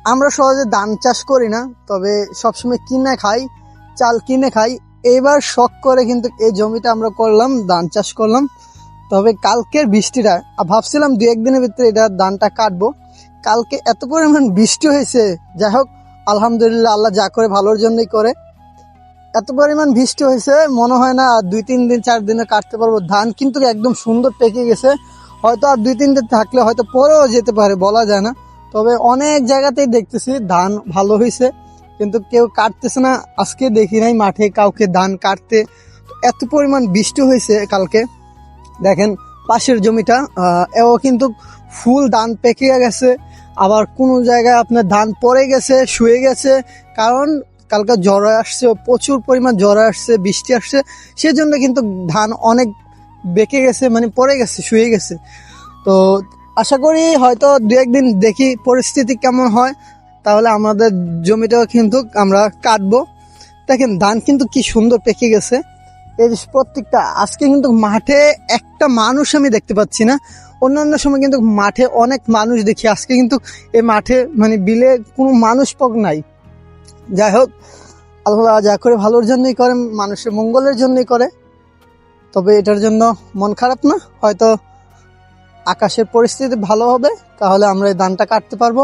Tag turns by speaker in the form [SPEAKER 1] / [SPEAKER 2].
[SPEAKER 1] আমরা সহজে ধান চাষ করি না, তবে সবসময় কিনে খাই, চাল কিনে খাই। এইবার শখ করে কিন্তু এই জমিটা আমরা করলাম, ধান চাষ করলাম। তবে কালকের বৃষ্টিটা ভাবছিলাম 2-1 দিনের ভিতরে এটা ধানটা কাটবো। কালকে এত পরিমাণ বৃষ্টি হয়েছে, যাই হোক আলহামদুলিল্লাহ, আল্লাহ যা করে ভালোর জন্যই করে। এত পরিমাণ বৃষ্টি হয়েছে, মনে হয় না 2-3 দিন 4 দিনে কাটতে পারবো। ধান কিন্তু একদম সুন্দর পেকে গেছে, হয়তো আর 2-3 দিন থাকলে হয়তো পরেও যেতে পারে, বলা যায় না। তবে অনেক জায়গাতেই দেখতেছি ধান ভালো হয়েছে, কিন্তু কেউ কাটতেছে না। আজকে দেখি নাই মাঠে কাউকে ধান কাটতে। এত পরিমাণ বৃষ্টি হয়েছে কালকে। দেখেন পাশের জমিটা, এও কিন্তু ফুল ধান পেকে গেছে। আবার কোনো জায়গায় আপনার ধান পড়ে গেছে, শুয়ে গেছে। কারণ কালকে জ্বর আসছে, প্রচুর পরিমাণ জ্বর আসছে, বৃষ্টি আসছে, সেজন্য কিন্তু ধান অনেক বেঁকে গেছে, মানে পড়ে গেছে, শুয়ে গেছে। তো আশা করি হয়তো 2-1 দিন দেখি পরিস্থিতি কেমন হয়, তাহলে আমাদের জমিটাও কিন্তু আমরা কাটবো। দেখেন ধান কিন্তু কি সুন্দর পেকে গেছে। এই যে প্রত্যেকটা, আজকে কিন্তু মাঠে একটা মানুষ আমি দেখতে পাচ্ছি না। অন্যান্য সময় কিন্তু মাঠে অনেক মানুষ দেখি, আজকে কিন্তু এই মাঠে মানে বিলে কোনো মানুষ পক নাই। যাই হোক, আল্লাহ যা করে ভালোর জন্যই করে, মানুষের মঙ্গলের জন্যই করে। তবে এটার জন্য মন খারাপ না, হয়তো আকাশের পরিস্থিতি ভালো হবে, তাহলে আমরা এই ধানটা কাটতে পারবো।